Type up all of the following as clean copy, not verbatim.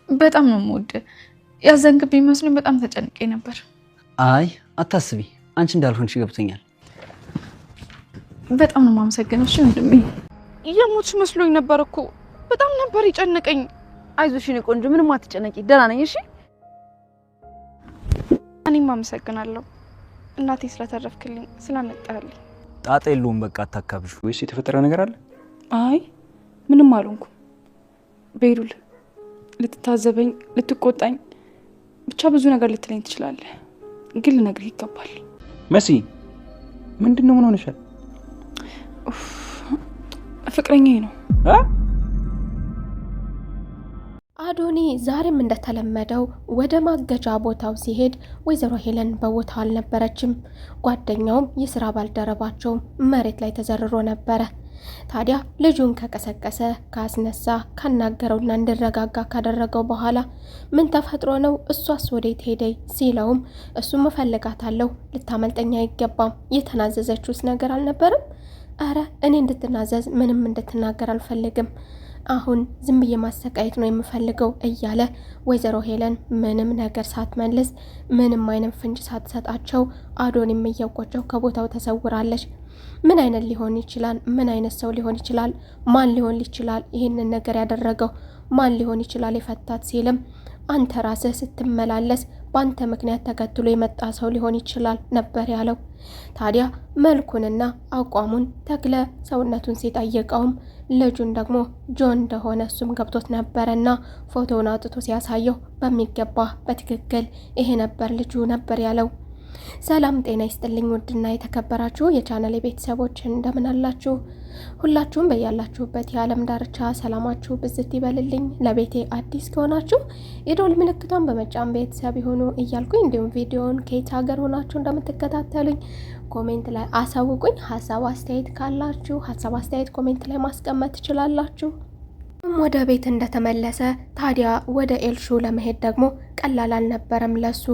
በጣም ነው የምወድህ። ያዘንክብኝ መስሎኝ በጣም ተጨንቄ ነበር። አይ አታስቢ፣ አንቺ እንዳልሆንሽ ገብቶኛል። በጣም ነው የማመሰግነው። እሺ ወንድሜ። የሞትሽ መስሎኝ ነበር እኮ በጣም ነበር የጨነቀኝ። አይዞሽ የኔ ቆንጆ፣ ምንም አትጨነቂ፣ ደህና ነኝ። እሺ እኔም አመሰግናለሁ እናቴ ስለተረፍክልኝ ስላመጣልኝ። ጣጣ የለውም፣ በቃ አታካብሽ። ወይስ የተፈጠረ ነገር አለ? አይ ምንም አልሆንኩም። ቤሉል ልትታዘበኝ፣ ልትቆጣኝ፣ ብቻ ብዙ ነገር ልትለኝ ትችላለህ፣ ግን ልነግርህ ይገባል። መሲ ምንድነው? ምን ሆነሻል? ፍቅረኛዬ ነው። አዶኒ ዛሬም እንደተለመደው ወደ ማገጃ ቦታው ሲሄድ ወይዘሮ ሄለን በቦታው አልነበረችም። ጓደኛውም የስራ ባልደረባቸውም መሬት ላይ ተዘርሮ ነበረ። ታዲያ ልጁን ከቀሰቀሰ ካስነሳ ካናገረውና እንዲረጋጋ ካደረገው በኋላ ምን ተፈጥሮ ነው እሷስ ወዴት ሄደይ ሲለውም እሱም እፈልጋታለሁ፣ ልታመልጠኛ አይገባም፣ የተናዘዘችውስ ነገር አልነበረም? አረ እኔ እንድትናዘዝ ምንም እንድትናገር አልፈልግም፣ አሁን ዝም ብዬ ማሰቃየት ነው የምፈልገው እያለ ወይዘሮ ሄለን ምንም ነገር ሳትመልስ ምንም አይነት ፍንጭ ሳትሰጣቸው አዶኒም እየቆጨው ከቦታው ተሰውራለች። ምን አይነት ሊሆን ይችላል? ምን አይነት ሰው ሊሆን ይችላል? ማን ሊሆን ይችላል ይሄንን ነገር ያደረገው? ማን ሊሆን ይችላል የፈታት ሲልም አንተ ራስህ ስትመላለስ በአንተ ምክንያት ተከትሎ የመጣ ሰው ሊሆን ይችላል ነበር ያለው። ታዲያ መልኩንና አቋሙን ተክለ ሰውነቱን ሲጠይቀውም ልጁን ደግሞ ጆን እንደሆነ እሱም ገብቶት ነበረና ፎቶውን አውጥቶ ሲያሳየው በሚገባ በትክክል ይሄ ነበር ልጁ ነበር ያለው። ሰላም ጤና ይስጥልኝ ውድና የተከበራችሁ የቻናሌ ቤተሰቦች እንደምን አላችሁ? ሁላችሁም በያላችሁበት የዓለም ዳርቻ ሰላማችሁ ብዝት ይበልልኝ። ለቤቴ አዲስ ከሆናችሁ የደወል ምልክቷን በመጫን ቤተሰብ ይሁኑ እያልኩኝ እንዲሁም ቪዲዮውን ከየት ሀገር ሆናችሁ እንደምትከታተሉኝ ኮሜንት ላይ አሳውቁኝ። ሀሳብ አስተያየት ካላችሁ ሀሳብ አስተያየት ኮሜንት ላይ ማስቀመጥ ትችላላችሁ። ወደ ቤት እንደተመለሰ ታዲያ ወደ ኤልሹ ለመሄድ ደግሞ ቀላል አልነበረም ለሱ።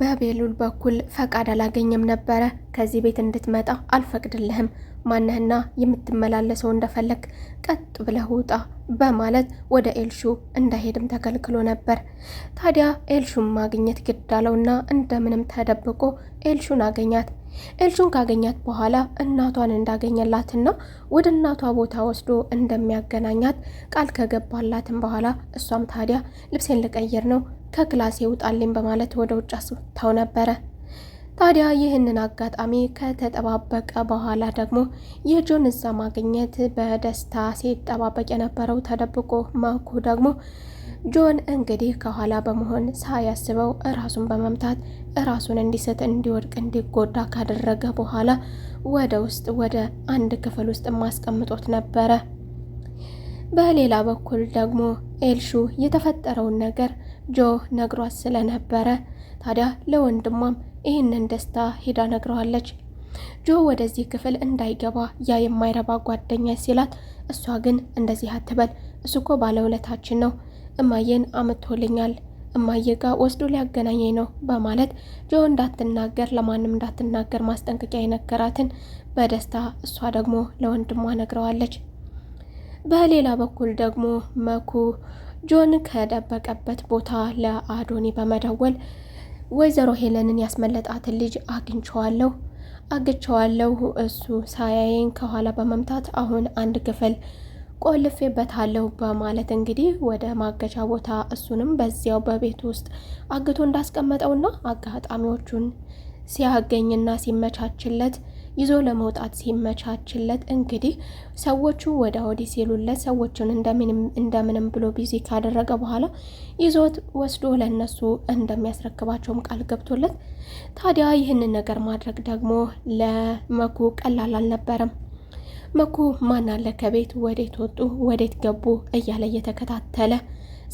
በቤሉል በኩል ፈቃድ አላገኘም ነበረ። ከዚህ ቤት እንድትመጣ አልፈቅድልህም፣ ማነህና የምትመላለሰው እንደፈለግ ቀጥ ብለህ ውጣ በማለት ወደ ኤልሹ እንዳይሄድም ተከልክሎ ነበር። ታዲያ ኤልሹን ማግኘት ግድ አለውና እንደምንም ተደብቆ ኤልሹን አገኛት። ኤልሹን ካገኛት በኋላ እናቷን እንዳገኘላትና ወደ እናቷ ቦታ ወስዶ እንደሚያገናኛት ቃል ከገባላትም በኋላ እሷም ታዲያ ልብሴን ልቀይር ነው ከክላሴ ውጣልኝ በማለት ወደ ውጭ አስወጥታው ነበረ። ታዲያ ይህንን አጋጣሚ ከተጠባበቀ በኋላ ደግሞ የጆን እዛ ማግኘት በደስታ ሲጠባበቅ የነበረው ተደብቆ ማኩ ደግሞ ጆን እንግዲህ ከኋላ በመሆን ሳያስበው ራሱን በመምታት ራሱን እንዲስት እንዲወድቅ እንዲጎዳ ካደረገ በኋላ ወደ ውስጥ ወደ አንድ ክፍል ውስጥ ማስቀምጦት ነበረ። በሌላ በኩል ደግሞ ኤልሹ የተፈጠረውን ነገር ጆ ነግሯት ስለነበረ ታዲያ ለወንድሟም ይህንን ደስታ ሄዳ ነግረዋለች። ጆ ወደዚህ ክፍል እንዳይገባ ያ የማይረባ ጓደኛ ሲላት፣ እሷ ግን እንደዚህ አትበል፣ እሱ እኮ ባለውለታችን ነው፣ እማዬን አምጥቶልኛል፣ እማዬ ጋር ወስዶ ሊያገናኘኝ ነው በማለት ጆ እንዳትናገር ለማንም እንዳትናገር ማስጠንቀቂያ የነገራትን በደስታ እሷ ደግሞ ለወንድሟ ነግረዋለች። በሌላ በኩል ደግሞ መኩ ጆን ከደበቀበት ቦታ ለአዶኒ በመደወል ወይዘሮ ሄለንን ያስመለጣትን ልጅ አግኝቼዋለሁ፣ እሱ ሳያየን ከኋላ በመምታት አሁን አንድ ክፍል ቆልፌበታለሁ በማለት እንግዲህ ወደ ማገቻ ቦታ እሱንም በዚያው በቤት ውስጥ አግቶ እንዳስቀመጠውና አጋጣሚዎቹን ሲያገኝና ሲመቻችለት ይዞ ለመውጣት ሲመቻችለት እንግዲህ ሰዎቹ ወደ ወዲህ ሲሉለት ሰዎቹን እንደምንም ብሎ ቢዚ ካደረገ በኋላ ይዞት ወስዶ ለነሱ እንደሚያስረክባቸውም ቃል ገብቶለት፣ ታዲያ ይህንን ነገር ማድረግ ደግሞ ለመኩ ቀላል አልነበረም። መኩ ማን አለ ከቤት ወዴት ወጡ ወዴት ገቡ እያለ እየተከታተለ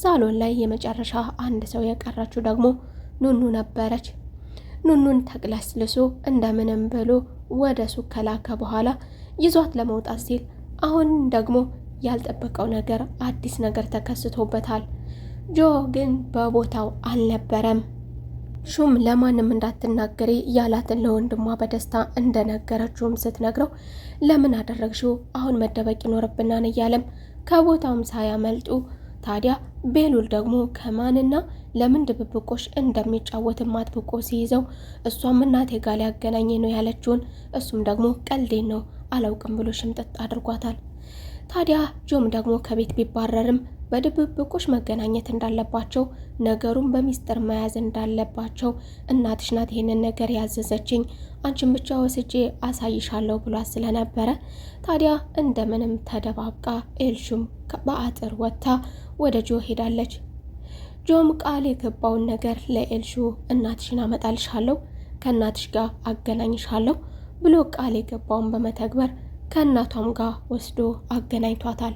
ሳሎን ላይ የመጨረሻ አንድ ሰው የቀረችው ደግሞ ኑኑ ነበረች። ኑኑን ተቅለስልሶ እንደምንም ብሎ ወደ ሱቅ ከላከ በኋላ ይዟት ለመውጣት ሲል አሁን ደግሞ ያልጠበቀው ነገር አዲስ ነገር ተከስቶበታል። ጆ ግን በቦታው አልነበረም። ሹም ለማንም እንዳትናገሪ ያላትን ለወንድሟ በደስታ እንደነገረችውም ስትነግረው ለምን አደረግሽው? አሁን መደበቅ ይኖርብናል እያለም ከቦታውም ሳያመልጡ ታዲያ ቤሉል ደግሞ ከማንና ለምን ድብብቆሽ እንደሚጫወትም አጥብቆ ሲይዘው እሷም እናቴ ጋር ሊያገናኘ ነው ያለችውን እሱም ደግሞ ቀልዴን ነው አላውቅም ብሎ ሽምጥጥ አድርጓታል። ታዲያ ጆም ደግሞ ከቤት ቢባረርም በድብብቆሽ መገናኘት እንዳለባቸው ነገሩን በሚስጥር መያዝ እንዳለባቸው እናትሽ ናት ይሄንን ነገር ያዘዘችኝ አንቺን ብቻ ወስጄ አሳይሻለሁ ብሏት ስለነበረ ታዲያ እንደምንም ተደባብቃ ኤልሹም በአጥር ወጥታ ወደ ጆ ሄዳለች። ጆም ቃል የገባውን ነገር ለኤልሹ እናትሽን አመጣልሻለሁ ከእናትሽ ጋር አገናኝሻለሁ ብሎ ቃል የገባውን በመተግበር ከእናቷም ጋር ወስዶ አገናኝቷታል።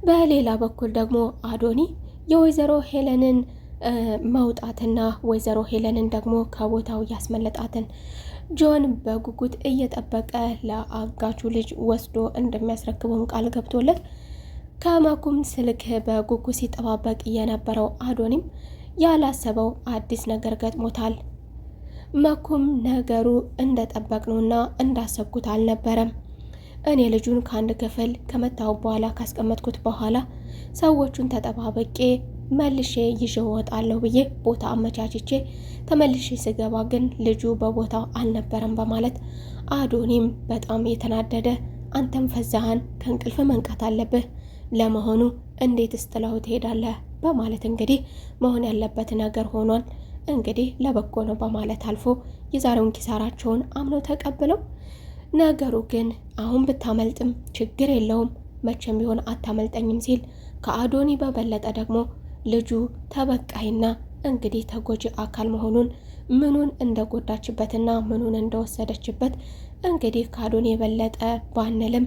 በሌላ በኩል ደግሞ አዶኒ የወይዘሮ ሄለንን መውጣትና ወይዘሮ ሄለንን ደግሞ ከቦታው ያስመለጣትን ጆን በጉጉት እየጠበቀ ለአጋቹ ልጅ ወስዶ እንደሚያስረክበውም ቃል ገብቶለት ከመኩም ስልክ በጉጉት ሲጠባበቅ የነበረው አዶኒም ያላሰበው አዲስ ነገር ገጥሞታል። መኩም ነገሩ እንደጠበቅነውና እንዳሰብኩት አልነበረም። እኔ ልጁን ከአንድ ክፍል ከመታው በኋላ ካስቀመጥኩት በኋላ ሰዎቹን ተጠባበቄ መልሼ ይዤ እወጣለሁ ብዬ ቦታ አመቻችቼ ተመልሼ ስገባ ግን ልጁ በቦታው አልነበረም በማለት አዶኒም በጣም የተናደደ አንተም ፈዛሃን ከእንቅልፍ መንቃት አለብህ ለመሆኑ እንዴት ጥላው ትሄዳለህ በማለት እንግዲህ መሆን ያለበት ነገር ሆኗል እንግዲህ ለበጎ ነው በማለት አልፎ የዛሬውን ኪሳራቸውን አምነው ተቀብለው ነገሩ ግን አሁን ብታመልጥም ችግር የለውም መቼም ቢሆን አታመልጠኝም ሲል ከአዶኒ በበለጠ ደግሞ ልጁ ተበቃይና እንግዲህ ተጎጂ አካል መሆኑን ምኑን እንደጎዳችበትና ምኑን እንደወሰደችበት እንግዲህ ከአዶኒ የበለጠ ባንልም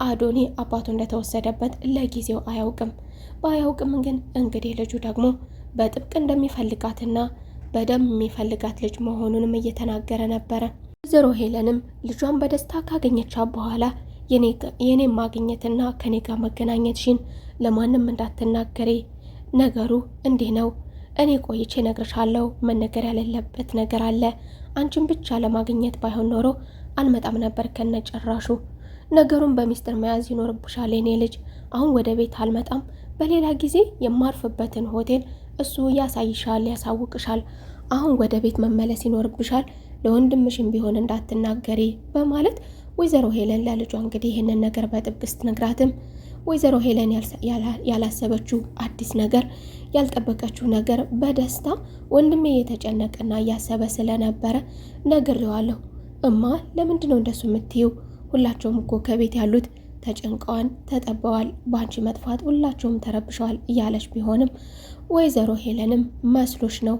አዶኒ አባቱ እንደተወሰደበት ለጊዜው አያውቅም። ባያውቅም ግን እንግዲህ ልጁ ደግሞ በጥብቅ እንደሚፈልጋትና በደም የሚፈልጋት ልጅ መሆኑንም እየተናገረ ነበረ። ወይዘሮ ሄለንም ልጇን በደስታ ካገኘቻት በኋላ የኔ ማግኘትና ከኔ ጋር መገናኘትሽን ለማንም እንዳትናገሪ፣ ነገሩ እንዲህ ነው። እኔ ቆይቼ እነግርሻለሁ። መነገር ያለበት ነገር አለ። አንቺን ብቻ ለማግኘት ባይሆን ኖሮ አልመጣም ነበር ከነጨራሹ። ነገሩን በሚስጥር መያዝ ይኖርብሻል የኔ ልጅ። አሁን ወደ ቤት አልመጣም። በሌላ ጊዜ የማርፍበትን ሆቴል እሱ ያሳይሻል፣ ያሳውቅሻል። አሁን ወደ ቤት መመለስ ይኖርብሻል። ለወንድምሽም ቢሆን እንዳትናገሪ በማለት ወይዘሮ ሄለን ለልጇ እንግዲህ ይህንን ነገር በጥብቅ ስትነግራትም ወይዘሮ ሄለን ያላሰበችው አዲስ ነገር ያልጠበቀችው ነገር በደስታ ወንድሜ የተጨነቀና እያሰበ ስለነበረ ነግሬዋለሁ። እማ ለምንድን ነው እንደሱ የምትይው? ሁላቸውም እኮ ከቤት ያሉት ተጨንቀዋል፣ ተጠበዋል፣ በአንቺ መጥፋት ሁላቸውም ተረብሸዋል እያለች ቢሆንም ወይዘሮ ሄለንም መስሎሽ ነው፣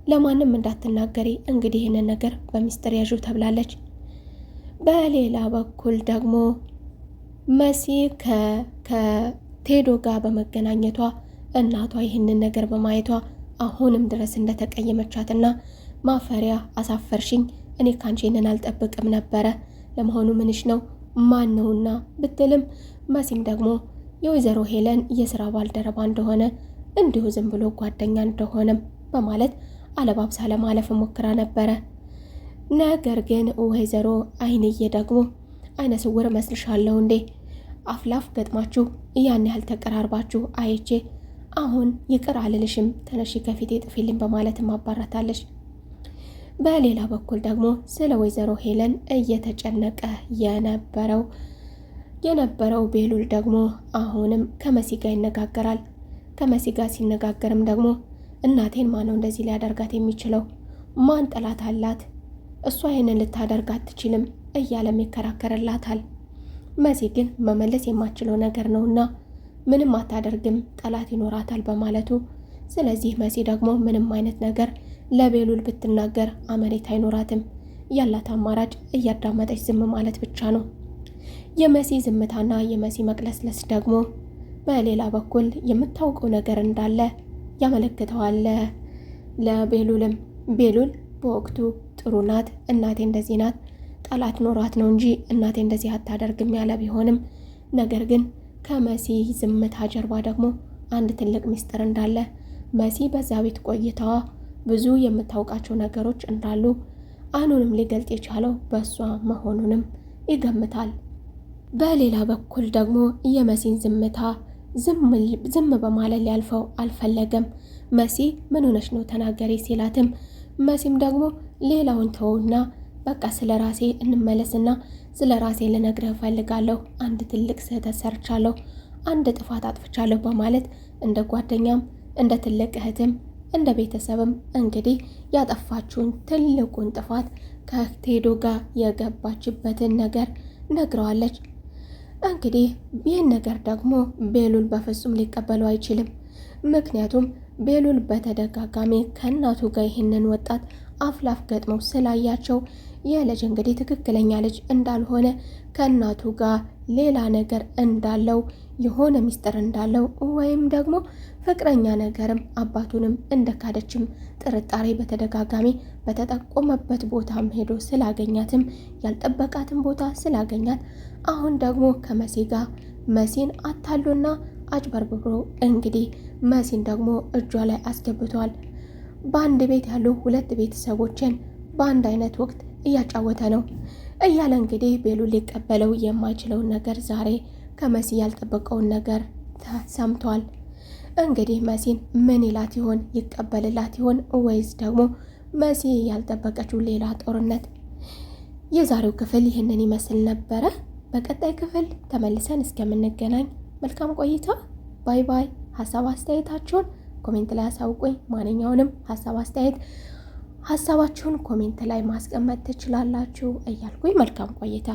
ለማንም እንዳትናገሪ እንግዲህ ይህንን ነገር በሚስጥር ያዡ ተብላለች። በሌላ በኩል ደግሞ መሲ ከቴዶ ጋር በመገናኘቷ እናቷ ይህንን ነገር በማየቷ አሁንም ድረስ እንደተቀየመቻትና ማፈሪያ አሳፈርሽኝ፣ እኔ ካንቺ ይህንን አልጠብቅም ነበረ፣ ለመሆኑ ምንሽ ነው ማን ነውና ብትልም መሲም ደግሞ የወይዘሮ ሄለን የስራ ባልደረባ እንደሆነ እንዲሁ ዝም ብሎ ጓደኛ እንደሆነም በማለት አለባብሳ ለማለፍ ሞክራ ነበረ። ነገር ግን ወይዘሮ አይንዬ ደግሞ አይነ ስውር መስልሻለሁ እንዴ? አፍላፍ ገጥማችሁ ያን ያህል ተቀራርባችሁ አይቼ አሁን ይቅር አልልሽም፣ ተነሺ ከፊቴ ጥፊልኝ በማለትም አባራታለች። በሌላ በኩል ደግሞ ስለ ወይዘሮ ሄለን እየተጨነቀ የነበረው ቤሉል ደግሞ አሁንም ከመሲ ጋር ይነጋገራል። ከመሲ ጋር ሲነጋገርም ደግሞ እናቴን ማነው እንደዚህ ሊያደርጋት የሚችለው? ማን ጠላት አላት? እሷ ይህንን ልታደርግ አትችልም እያለም ይከራከርላታል። መሲ ግን መመለስ የማትችለው ነገር ነውና ምንም አታደርግም፣ ጠላት ይኖራታል በማለቱ ስለዚህ መሲ ደግሞ ምንም አይነት ነገር ለቤሉል ብትናገር አመኔታ አይኖራትም። ያላት አማራጭ እያዳመጠች ዝም ማለት ብቻ ነው። የመሲ ዝምታና የመሲ መቅለስለስ ደግሞ በሌላ በኩል የምታውቀው ነገር እንዳለ ያመለክተዋል ለቤሉልም። ቤሉል በወቅቱ ጥሩ ናት፣ እናቴ እንደዚህ ናት፣ ጠላት ኖሯት ነው እንጂ እናቴ እንደዚህ አታደርግም ያለ ቢሆንም ነገር ግን ከመሲ ዝምታ ጀርባ ደግሞ አንድ ትልቅ ምስጢር እንዳለ መሲ በዛ ቤት ቆይታዋ ብዙ የምታውቃቸው ነገሮች እንዳሉ አኑንም ሊገልጥ የቻለው በእሷ መሆኑንም ይገምታል። በሌላ በኩል ደግሞ የመሲን ዝምታ ዝም በማለት ሊያልፈው አልፈለገም። መሲ ምን ሆነሽ ነው ተናገሪ ሲላትም መሲም ደግሞ ሌላውን ተውና በቃ ስለ ራሴ እንመለስና ስለ ራሴ ልነግርህ እፈልጋለሁ። አንድ ትልቅ ስህተት ሰርቻለሁ፣ አንድ ጥፋት አጥፍቻለሁ በማለት እንደ ጓደኛም እንደ ትልቅ እህትም እንደ ቤተሰብም እንግዲህ ያጠፋችውን ትልቁን ጥፋት ከቴዶ ጋር የገባችበትን ነገር ነግረዋለች። እንግዲህ ይህን ነገር ደግሞ ቤሉል በፍጹም ሊቀበለው አይችልም። ምክንያቱም ቤሉል በተደጋጋሚ ከእናቱ ጋር ይህንን ወጣት አፍላፍ ገጥመው ስላያቸው የልጅ እንግዲህ ትክክለኛ ልጅ እንዳልሆነ ከእናቱ ጋር ሌላ ነገር እንዳለው የሆነ ሚስጥር እንዳለው ወይም ደግሞ ፍቅረኛ ነገርም አባቱንም እንደካደችም ጥርጣሬ በተደጋጋሚ በተጠቆመበት ቦታም ሄዶ ስላገኛትም ያልጠበቃትን ቦታ ስላገኛት አሁን ደግሞ ከመሲ ጋር መሲን አታሎና አጭበርብሮ እንግዲህ መሲን ደግሞ እጇ ላይ አስገብቷል። በአንድ ቤት ያሉ ሁለት ቤተሰቦችን በአንድ አይነት ወቅት እያጫወተ ነው እያለ እንግዲህ ቤሉል ሊቀበለው የማይችለውን ነገር ዛሬ ከመሲ ያልጠበቀውን ነገር ተሰምቷል። እንግዲህ መሲን ምን ይላት ይሆን? ይቀበልላት ይሆን ወይስ ደግሞ መሲ ያልጠበቀችው ሌላ ጦርነት? የዛሬው ክፍል ይህንን ይመስል ነበረ። በቀጣይ ክፍል ተመልሰን እስከምንገናኝ መልካም ቆይታ። ባይ ባይ። ሀሳብ አስተያየታችሁን ኮሜንት ላይ አሳውቁኝ። ማንኛውንም ሀሳባችሁን ኮሜንት ላይ ማስቀመጥ ትችላላችሁ እያልኩኝ መልካም ቆይታ